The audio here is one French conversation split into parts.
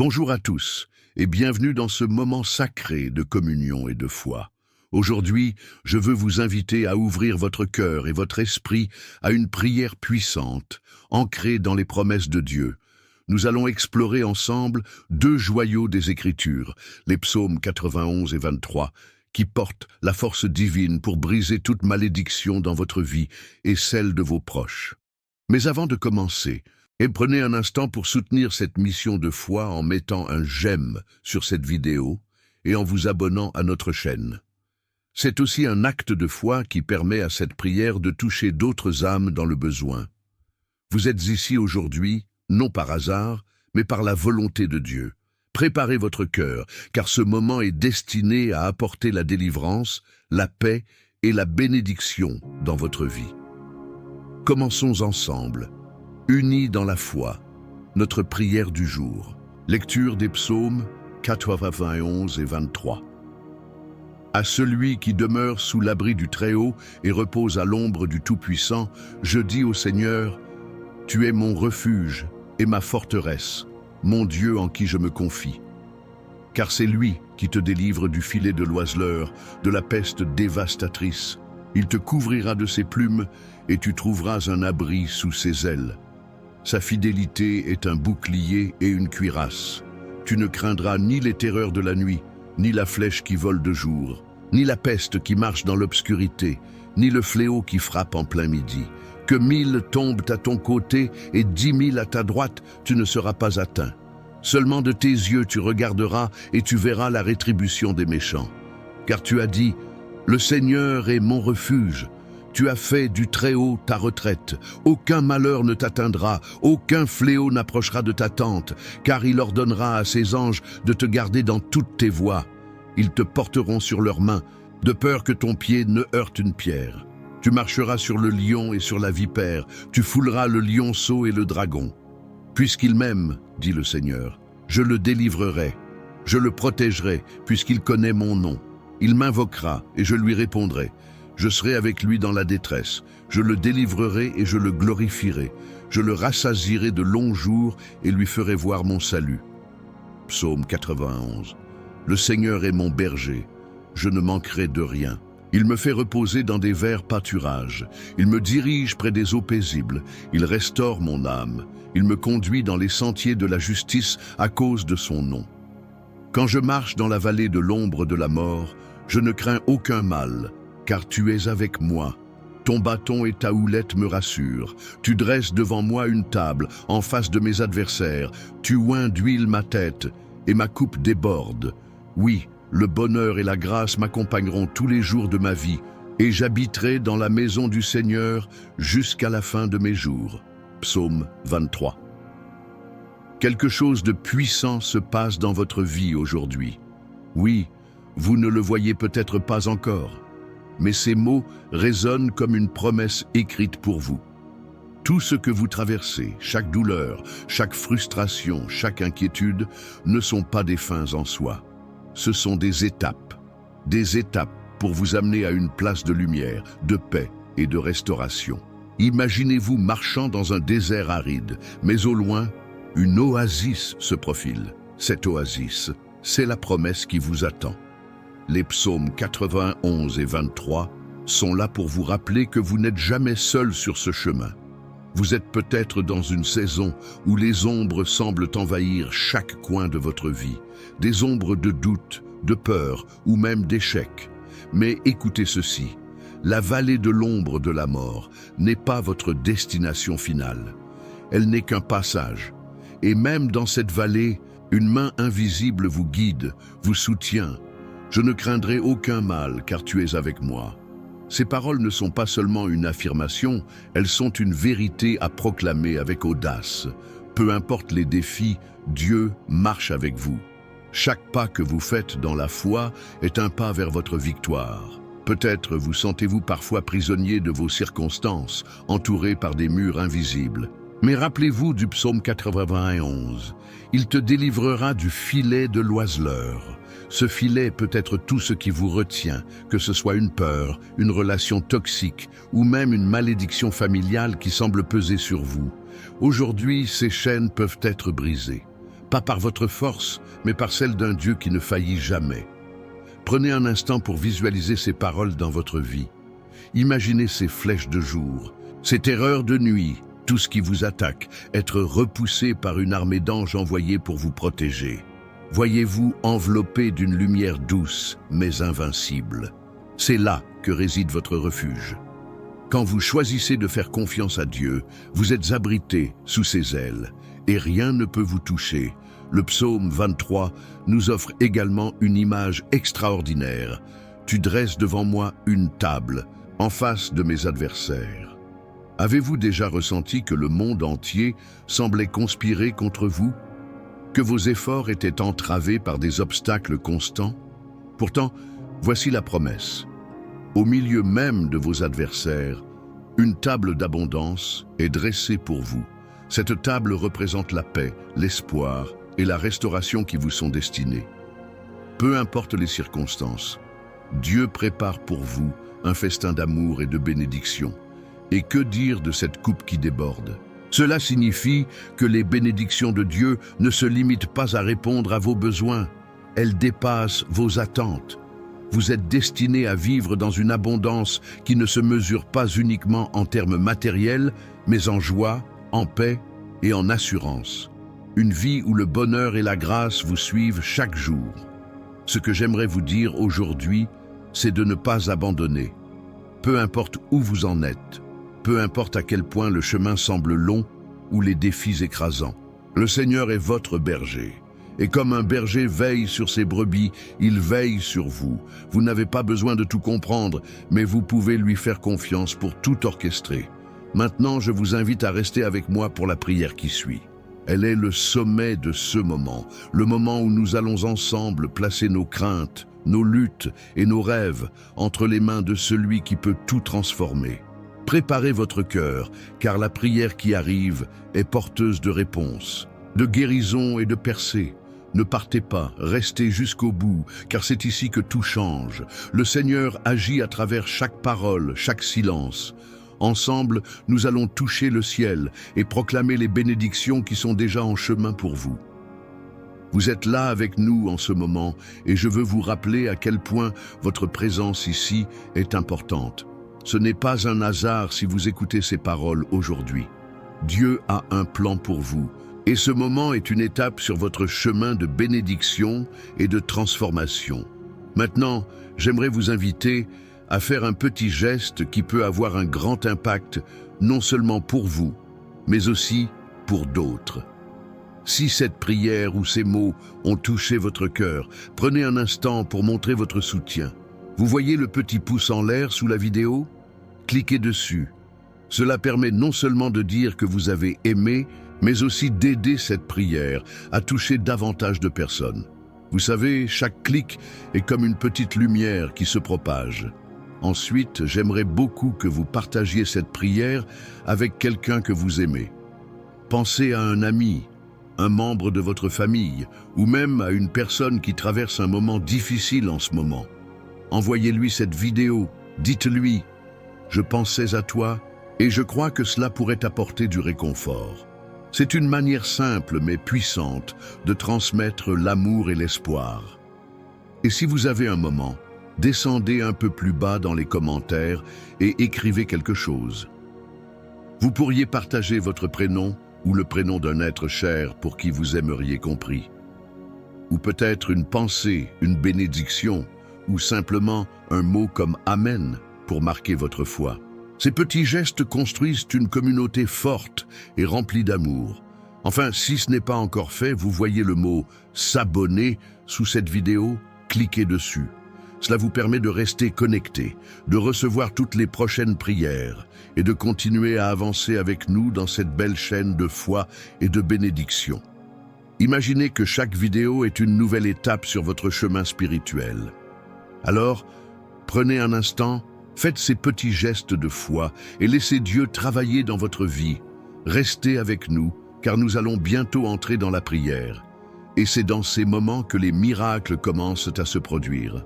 Bonjour à tous et bienvenue dans ce moment sacré de communion et de foi. Aujourd'hui, je veux vous inviter à ouvrir votre cœur et votre esprit à une prière puissante, ancrée dans les promesses de Dieu. Nous allons explorer ensemble deux joyaux des Écritures, les psaumes 91 et 23, qui portent la force divine pour briser toute malédiction dans votre vie et celle de vos proches. Mais avant de commencer, prenez un instant pour soutenir cette mission de foi en mettant un j'aime sur cette vidéo et en vous abonnant à notre chaîne. C'est aussi un acte de foi qui permet à cette prière de toucher d'autres âmes dans le besoin. Vous êtes ici aujourd'hui, non par hasard, mais par la volonté de Dieu. Préparez votre cœur, car ce moment est destiné à apporter la délivrance, la paix et la bénédiction dans votre vie. Commençons ensemble. Unis dans la foi, notre prière du jour. Lecture des psaumes 91 et 23. À celui qui demeure sous l'abri du Très-Haut et repose à l'ombre du Tout-Puissant, je dis au Seigneur, « Tu es mon refuge et ma forteresse, mon Dieu en qui je me confie. » Car c'est lui qui te délivre du filet de l'oiseleur, de la peste dévastatrice. Il te couvrira de ses plumes et tu trouveras un abri sous ses ailes. Sa fidélité est un bouclier et une cuirasse. Tu ne craindras ni les terreurs de la nuit, ni la flèche qui vole de jour, ni la peste qui marche dans l'obscurité, ni le fléau qui frappe en plein midi. Que 1000 tombent à ton côté et 10 000 à ta droite, tu ne seras pas atteint. Seulement de tes yeux tu regarderas et tu verras la rétribution des méchants. Car tu as dit, « Le Seigneur est mon refuge. » Tu as fait du Très-Haut ta retraite. Aucun malheur ne t'atteindra, aucun fléau n'approchera de ta tente, car il ordonnera à ses anges de te garder dans toutes tes voies. Ils te porteront sur leurs mains, de peur que ton pied ne heurte une pierre. Tu marcheras sur le lion et sur la vipère, tu fouleras le lionceau et le dragon. Puisqu'il m'aime, dit le Seigneur, je le délivrerai, je le protégerai, puisqu'il connaît mon nom. Il m'invoquera et je lui répondrai. Je serai avec lui dans la détresse, je le délivrerai et je le glorifierai. Je le rassasierai de longs jours et lui ferai voir mon salut. Psaume 91. Le Seigneur est mon berger, je ne manquerai de rien. Il me fait reposer dans des verts pâturages. Il me dirige près des eaux paisibles. Il restaure mon âme. Il me conduit dans les sentiers de la justice à cause de son nom. Quand je marche dans la vallée de l'ombre de la mort, je ne crains aucun mal, car tu es avec moi. Ton bâton et ta houlette me rassurent. Tu dresses devant moi une table, en face de mes adversaires. Tu oins d'huile ma tête, et ma coupe déborde. Oui, le bonheur et la grâce m'accompagneront tous les jours de ma vie, et j'habiterai dans la maison du Seigneur jusqu'à la fin de mes jours. Psaume 23. Quelque chose de puissant se passe dans votre vie aujourd'hui. Oui, vous ne le voyez peut-être pas encore, mais ces mots résonnent comme une promesse écrite pour vous. Tout ce que vous traversez, chaque douleur, chaque frustration, chaque inquiétude, ne sont pas des fins en soi. Ce sont des étapes pour vous amener à une place de lumière, de paix et de restauration. Imaginez-vous marchant dans un désert aride, mais au loin, une oasis se profile. Cette oasis, c'est la promesse qui vous attend. Les psaumes 91 et 23 sont là pour vous rappeler que vous n'êtes jamais seul sur ce chemin. Vous êtes peut-être dans une saison où les ombres semblent envahir chaque coin de votre vie, des ombres de doute, de peur ou même d'échec. Mais écoutez ceci, la vallée de l'ombre de la mort n'est pas votre destination finale. Elle n'est qu'un passage. Et même dans cette vallée, une main invisible vous guide, vous soutient. Je ne craindrai aucun mal, car tu es avec moi. Ces paroles ne sont pas seulement une affirmation, elles sont une vérité à proclamer avec audace. Peu importe les défis, Dieu marche avec vous. Chaque pas que vous faites dans la foi est un pas vers votre victoire. Peut-être vous sentez-vous parfois prisonnier de vos circonstances, entouré par des murs invisibles. Mais rappelez-vous du psaume 91. Il te délivrera du filet de l'oiseleur. Ce filet peut être tout ce qui vous retient, que ce soit une peur, une relation toxique ou même une malédiction familiale qui semble peser sur vous. Aujourd'hui, ces chaînes peuvent être brisées. pas par votre force, mais par celle d'un Dieu qui ne faillit jamais. Prenez un instant pour visualiser ces paroles dans votre vie. Imaginez ces flèches de jour, ces terreurs de nuit, tout ce qui vous attaque, être repoussé par une armée d'anges envoyés pour vous protéger. Voyez-vous enveloppé d'une lumière douce, mais invincible. C'est là que réside votre refuge. Quand vous choisissez de faire confiance à Dieu, vous êtes abrité sous ses ailes, et rien ne peut vous toucher. Le psaume 23 nous offre également une image extraordinaire. Tu dresses devant moi une table, en face de mes adversaires. Avez-vous déjà ressenti que le monde entier semblait conspirer contre vous? Que vos efforts étaient entravés par des obstacles constants? Pourtant, voici la promesse. Au milieu même de vos adversaires, une table d'abondance est dressée pour vous. Cette table représente la paix, l'espoir et la restauration qui vous sont destinés. Peu importe les circonstances, Dieu prépare pour vous un festin d'amour et de bénédiction. Et que dire de cette coupe qui déborde? Cela signifie que les bénédictions de Dieu ne se limitent pas à répondre à vos besoins. Elles dépassent vos attentes. Vous êtes destiné à vivre dans une abondance qui ne se mesure pas uniquement en termes matériels, mais en joie, en paix et en assurance. Une vie où le bonheur et la grâce vous suivent chaque jour. Ce que j'aimerais vous dire aujourd'hui, c'est de ne pas abandonner. Peu importe où vous en êtes, peu importe à quel point le chemin semble long ou les défis écrasants, le Seigneur est votre berger. Et comme un berger veille sur ses brebis, il veille sur vous. Vous n'avez pas besoin de tout comprendre, mais vous pouvez lui faire confiance pour tout orchestrer. Maintenant, je vous invite à rester avec moi pour la prière qui suit. Elle est le sommet de ce moment, le moment où nous allons ensemble placer nos craintes, nos luttes et nos rêves entre les mains de celui qui peut tout transformer. Préparez votre cœur, car la prière qui arrive est porteuse de réponses, de guérison et de percées. Ne partez pas, restez jusqu'au bout, car c'est ici que tout change. Le Seigneur agit à travers chaque parole, chaque silence. Ensemble, nous allons toucher le ciel et proclamer les bénédictions qui sont déjà en chemin pour vous. Vous êtes là avec nous en ce moment, et je veux vous rappeler à quel point votre présence ici est importante. Ce n'est pas un hasard si vous écoutez ces paroles aujourd'hui. Dieu a un plan pour vous. Et ce moment est une étape sur votre chemin de bénédiction et de transformation. Maintenant, j'aimerais vous inviter à faire un petit geste qui peut avoir un grand impact, non seulement pour vous, mais aussi pour d'autres. Si cette prière ou ces mots ont touché votre cœur, prenez un instant pour montrer votre soutien. Vous voyez le petit pouce en l'air sous la vidéo? Cliquez dessus. Cela permet non seulement de dire que vous avez aimé, mais aussi d'aider cette prière à toucher davantage de personnes. Vous savez, chaque clic est comme une petite lumière qui se propage. Ensuite, j'aimerais beaucoup que vous partagiez cette prière avec quelqu'un que vous aimez. Pensez à un ami, un membre de votre famille, ou même à une personne qui traverse un moment difficile en ce moment. Envoyez-lui cette vidéo, dites-lui « Je pensais à toi et je crois que cela pourrait apporter du réconfort ». C'est une manière simple mais puissante de transmettre l'amour et l'espoir. Et si vous avez un moment, descendez un peu plus bas dans les commentaires et écrivez quelque chose. Vous pourriez partager votre prénom ou le prénom d'un être cher pour qui vous aimeriez compris. Ou peut-être une pensée, une bénédiction, ou simplement un mot comme « Amen » pour marquer votre foi. Ces petits gestes construisent une communauté forte et remplie d'amour. Enfin, si ce n'est pas encore fait, vous voyez le mot « s'abonner » sous cette vidéo, cliquez dessus. Cela vous permet de rester connecté, de recevoir toutes les prochaines prières et de continuer à avancer avec nous dans cette belle chaîne de foi et de bénédiction. Imaginez que chaque vidéo est une nouvelle étape sur votre chemin spirituel. Alors, prenez un instant, faites ces petits gestes de foi et laissez Dieu travailler dans votre vie. Restez avec nous, car nous allons bientôt entrer dans la prière. Et c'est dans ces moments que les miracles commencent à se produire.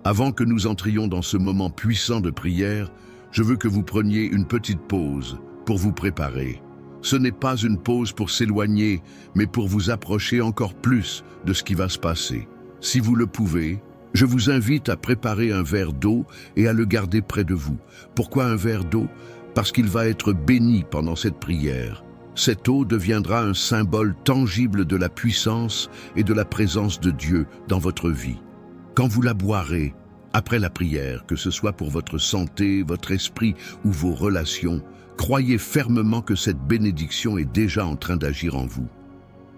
Avant que nous entrions dans ce moment puissant de prière, je veux que vous preniez une petite pause pour vous préparer. Ce n'est pas une pause pour s'éloigner, mais pour vous approcher encore plus de ce qui va se passer. Si vous le pouvez, je vous invite à préparer un verre d'eau et à le garder près de vous. Pourquoi un verre d'eau? Parce qu'il va être béni pendant cette prière. Cette eau deviendra un symbole tangible de la puissance et de la présence de Dieu dans votre vie. Quand vous la boirez, après la prière, que ce soit pour votre santé, votre esprit ou vos relations, croyez fermement que cette bénédiction est déjà en train d'agir en vous.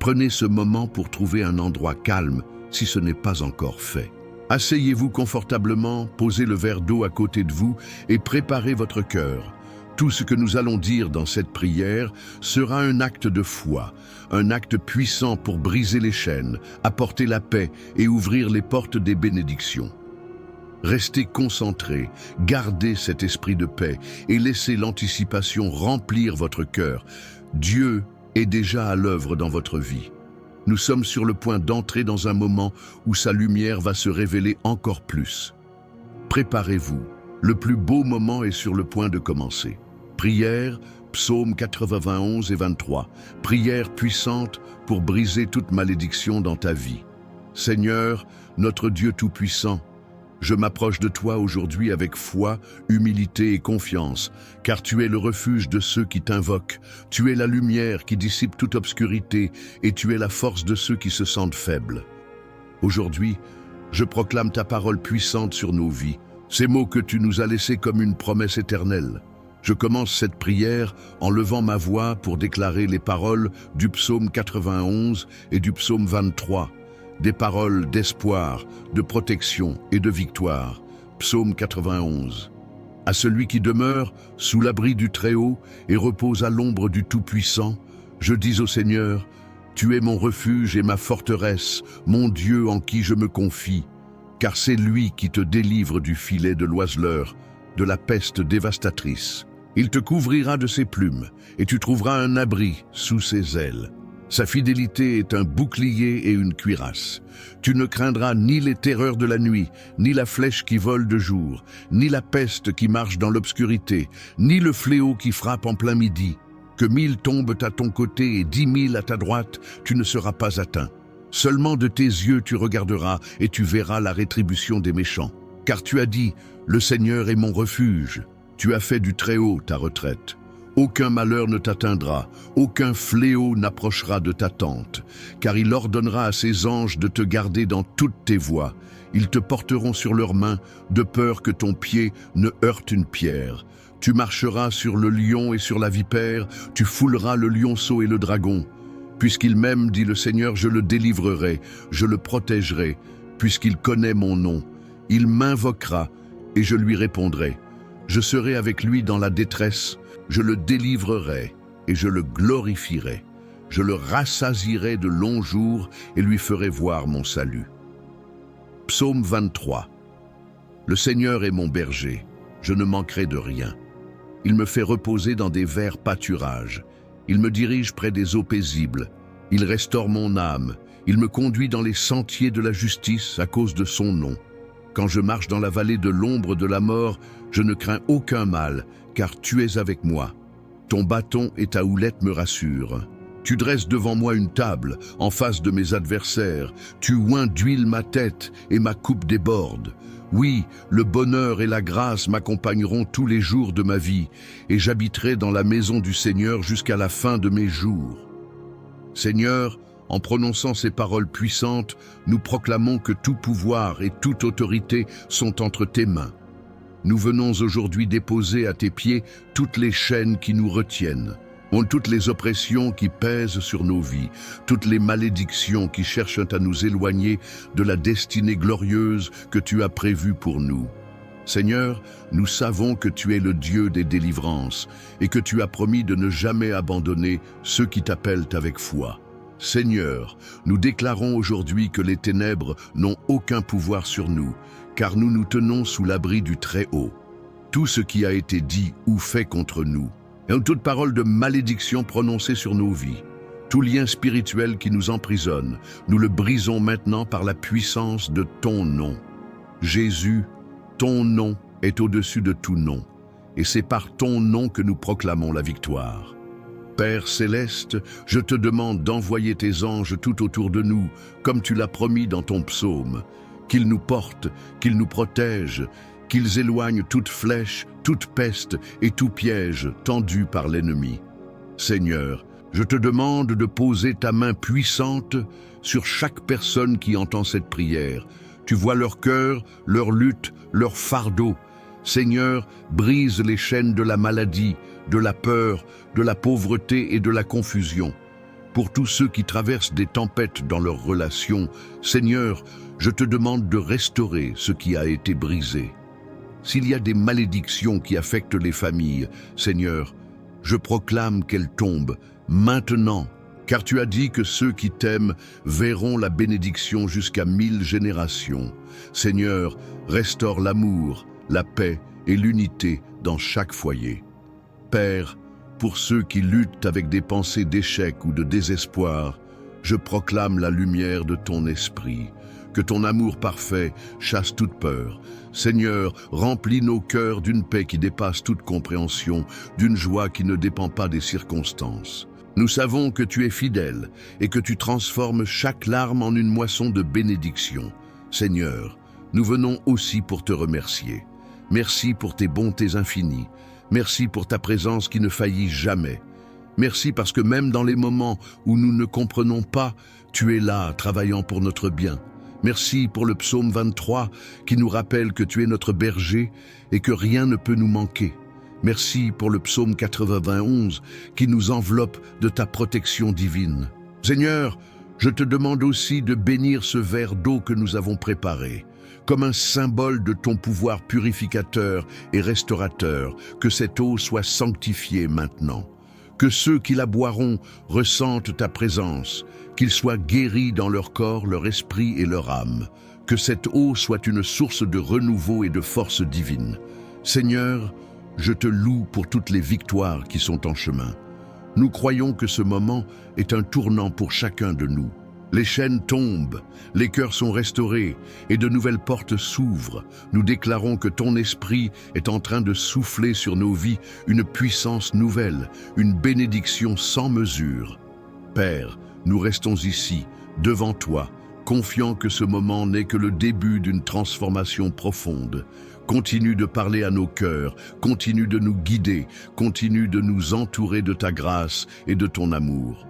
Prenez ce moment pour trouver un endroit calme si ce n'est pas encore fait. Asseyez-vous confortablement, posez le verre d'eau à côté de vous et préparez votre cœur. Tout ce que nous allons dire dans cette prière sera un acte de foi, un acte puissant pour briser les chaînes, apporter la paix et ouvrir les portes des bénédictions. Restez concentrés, gardez cet esprit de paix et laissez l'anticipation remplir votre cœur. Dieu est déjà à l'œuvre dans votre vie. Nous sommes sur le point d'entrer dans un moment où sa lumière va se révéler encore plus. Préparez-vous, le plus beau moment est sur le point de commencer. Prière, psaume 91 et 23. Prière puissante pour briser toute malédiction dans ta vie. Seigneur, notre Dieu Tout-Puissant, je m'approche de toi aujourd'hui avec foi, humilité et confiance, car tu es le refuge de ceux qui t'invoquent. Tu es la lumière qui dissipe toute obscurité et tu es la force de ceux qui se sentent faibles. Aujourd'hui, je proclame ta parole puissante sur nos vies, ces mots que tu nous as laissés comme une promesse éternelle. Je commence cette prière en levant ma voix pour déclarer les paroles du psaume 91 et du psaume 23, des paroles d'espoir, de protection et de victoire. Psaume 91. À celui qui demeure sous l'abri du Très-Haut et repose à l'ombre du Tout-Puissant, je dis au Seigneur, tu es mon refuge et ma forteresse, mon Dieu en qui je me confie, car c'est lui qui te délivre du filet de l'oiseleur, de la peste dévastatrice. Il te couvrira de ses plumes, et tu trouveras un abri sous ses ailes. Sa fidélité est un bouclier et une cuirasse. Tu ne craindras ni les terreurs de la nuit, ni la flèche qui vole de jour, ni la peste qui marche dans l'obscurité, ni le fléau qui frappe en plein midi. Que 1000 tombent à ton côté et 10 000 à ta droite, tu ne seras pas atteint. Seulement de tes yeux tu regarderas et tu verras la rétribution des méchants. Car tu as dit, le Seigneur est mon refuge. Tu as fait du Très-Haut ta retraite. Aucun malheur ne t'atteindra, aucun fléau n'approchera de ta tente, car il ordonnera à ses anges de te garder dans toutes tes voies. Ils te porteront sur leurs mains, de peur que ton pied ne heurte une pierre. Tu marcheras sur le lion et sur la vipère, tu fouleras le lionceau et le dragon. Puisqu'il m'aime, dit le Seigneur, je le délivrerai, je le protégerai, puisqu'il connaît mon nom. Il m'invoquera et je lui répondrai. Je serai avec lui dans la détresse, je le délivrerai et je le glorifierai. Je le rassasierai de longs jours et lui ferai voir mon salut. Psaume 23. Le Seigneur est mon berger, je ne manquerai de rien. Il me fait reposer dans des verts pâturages. Il me dirige près des eaux paisibles. Il restaure mon âme. Il me conduit dans les sentiers de la justice à cause de son nom. Quand je marche dans la vallée de l'ombre de la mort, je ne crains aucun mal, car tu es avec moi. Ton bâton et ta houlette me rassurent. Tu dresses devant moi une table, en face de mes adversaires. Tu oins d'huile ma tête et ma coupe déborde. Oui, le bonheur et la grâce m'accompagneront tous les jours de ma vie, et j'habiterai dans la maison du Seigneur jusqu'à la fin de mes jours. Seigneur, en prononçant ces paroles puissantes, nous proclamons que tout pouvoir et toute autorité sont entre tes mains. Nous venons aujourd'hui déposer à tes pieds toutes les chaînes qui nous retiennent, toutes les oppressions qui pèsent sur nos vies, toutes les malédictions qui cherchent à nous éloigner de la destinée glorieuse que tu as prévue pour nous. Seigneur, nous savons que tu es le Dieu des délivrances et que tu as promis de ne jamais abandonner ceux qui t'appellent avec foi. Seigneur, nous déclarons aujourd'hui que les ténèbres n'ont aucun pouvoir sur nous, car nous nous tenons sous l'abri du Très-Haut. Tout ce qui a été dit ou fait contre nous, et toute parole de malédiction prononcée sur nos vies, tout lien spirituel qui nous emprisonne, nous le brisons maintenant par la puissance de ton nom. Jésus, ton nom est au-dessus de tout nom, et c'est par ton nom que nous proclamons la victoire. Père céleste, je te demande d'envoyer tes anges tout autour de nous, comme tu l'as promis dans ton psaume. Qu'ils nous portent, qu'ils nous protègent, qu'ils éloignent toute flèche, toute peste et tout piège tendu par l'ennemi. Seigneur, je te demande de poser ta main puissante sur chaque personne qui entend cette prière. Tu vois leur cœur, leur lutte, leur fardeau. Seigneur, brise les chaînes de la maladie, de la peur, de la pauvreté et de la confusion. Pour tous ceux qui traversent des tempêtes dans leurs relations, Seigneur, je te demande de restaurer ce qui a été brisé. S'il y a des malédictions qui affectent les familles, Seigneur, je proclame qu'elles tombent maintenant, car tu as dit que ceux qui t'aiment verront la bénédiction jusqu'à 1000 générations. Seigneur, restaure l'amour, la paix et l'unité dans chaque foyer. Père, pour ceux qui luttent avec des pensées d'échec ou de désespoir, je proclame la lumière de ton esprit. Que ton amour parfait chasse toute peur. Seigneur, remplis nos cœurs d'une paix qui dépasse toute compréhension, d'une joie qui ne dépend pas des circonstances. Nous savons que tu es fidèle et que tu transformes chaque larme en une moisson de bénédiction. Seigneur, nous venons aussi pour te remercier. Merci pour tes bontés infinies. Merci pour ta présence qui ne faillit jamais. Merci parce que même dans les moments où nous ne comprenons pas, tu es là, travaillant pour notre bien. Merci pour le psaume 23 qui nous rappelle que tu es notre berger et que rien ne peut nous manquer. Merci pour le psaume 91 qui nous enveloppe de ta protection divine. Seigneur, je te demande aussi de bénir ce verre d'eau que nous avons préparé. Comme un symbole de ton pouvoir purificateur et restaurateur, que cette eau soit sanctifiée maintenant. Que ceux qui la boiront ressentent ta présence, qu'ils soient guéris dans leur corps, leur esprit et leur âme. Que cette eau soit une source de renouveau et de force divine. Seigneur, je te loue pour toutes les victoires qui sont en chemin. Nous croyons que ce moment est un tournant pour chacun de nous. Les chaînes tombent, les cœurs sont restaurés et de nouvelles portes s'ouvrent. Nous déclarons que ton esprit est en train de souffler sur nos vies une puissance nouvelle, une bénédiction sans mesure. Père, nous restons ici, devant toi, confiants que ce moment n'est que le début d'une transformation profonde. Continue de parler à nos cœurs, continue de nous guider, continue de nous entourer de ta grâce et de ton amour.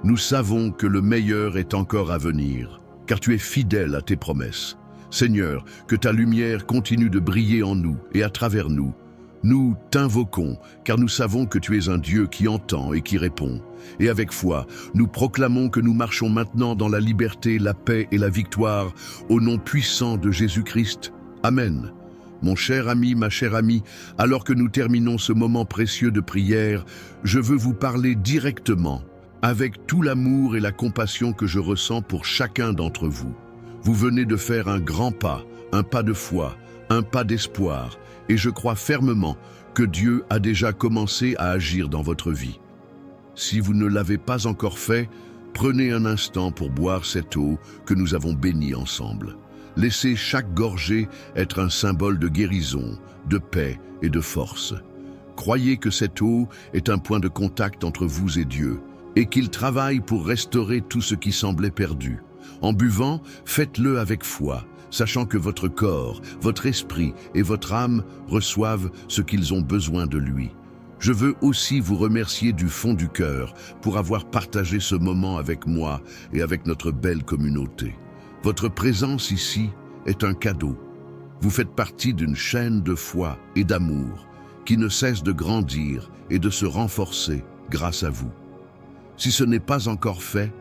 Nous savons que le meilleur est encore à venir, car tu es fidèle à tes promesses. Seigneur, que ta lumière continue de briller en nous et à travers nous. Nous t'invoquons, car nous savons que tu es un Dieu qui entend et qui répond. Et avec foi, nous proclamons que nous marchons maintenant dans la liberté, la paix et la victoire, au nom puissant de Jésus-Christ. Amen. Mon cher ami, ma chère amie, alors que nous terminons ce moment précieux de prière, je veux vous parler directement, avec tout l'amour et la compassion que je ressens pour chacun d'entre vous. Vous venez de faire un grand pas, un pas de foi, un pas d'espoir, et je crois fermement que Dieu a déjà commencé à agir dans votre vie. Si vous ne l'avez pas encore fait, prenez un instant pour boire cette eau que nous avons bénie ensemble. Laissez chaque gorgée être un symbole de guérison, de paix et de force. Croyez que cette eau est un point de contact entre vous et Dieu, et qu'il travaille pour restaurer tout ce qui semblait perdu. En buvant, faites-le avec foi, sachant que votre corps, votre esprit et votre âme reçoivent ce qu'ils ont besoin de lui. Je veux aussi vous remercier du fond du cœur pour avoir partagé ce moment avec moi et avec notre belle communauté. Votre présence ici est un cadeau. Vous faites partie d'une chaîne de foi et d'amour qui ne cesse de grandir et de se renforcer grâce à vous. Si ce n'est pas encore fait,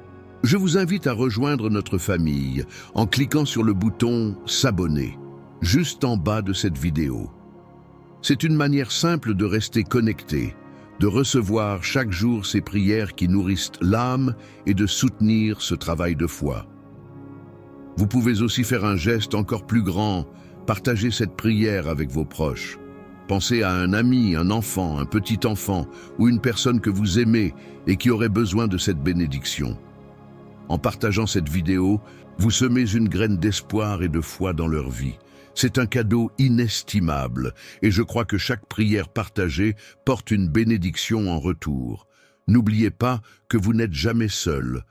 je vous invite à rejoindre notre famille en cliquant sur le bouton « S'abonner » juste en bas de cette vidéo. C'est une manière simple de rester connecté, de recevoir chaque jour ces prières qui nourrissent l'âme et de soutenir ce travail de foi. Vous pouvez aussi faire un geste encore plus grand, partager cette prière avec vos proches. Pensez à un ami, un enfant, un petit enfant ou une personne que vous aimez et qui aurait besoin de cette bénédiction. En partageant cette vidéo, vous semez une graine d'espoir et de foi dans leur vie. C'est un cadeau inestimable et je crois que chaque prière partagée porte une bénédiction en retour. N'oubliez pas que vous n'êtes jamais seul.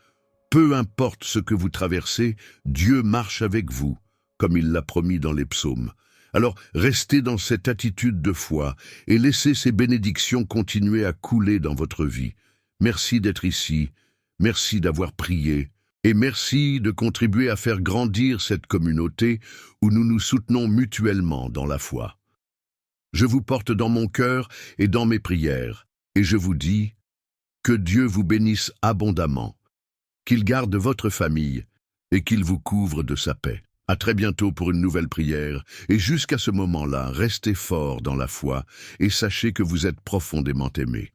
Peu importe ce que vous traversez, Dieu marche avec vous, comme il l'a promis dans les psaumes. Alors restez dans cette attitude de foi et laissez ces bénédictions continuer à couler dans votre vie. Merci d'être ici, merci d'avoir prié, et merci de contribuer à faire grandir cette communauté où nous nous soutenons mutuellement dans la foi. Je vous porte dans mon cœur et dans mes prières, et je vous dis que Dieu vous bénisse abondamment, qu'il garde votre famille et qu'il vous couvre de sa paix. À très bientôt pour une nouvelle prière, et jusqu'à ce moment-là, restez forts dans la foi et sachez que vous êtes profondément aimés.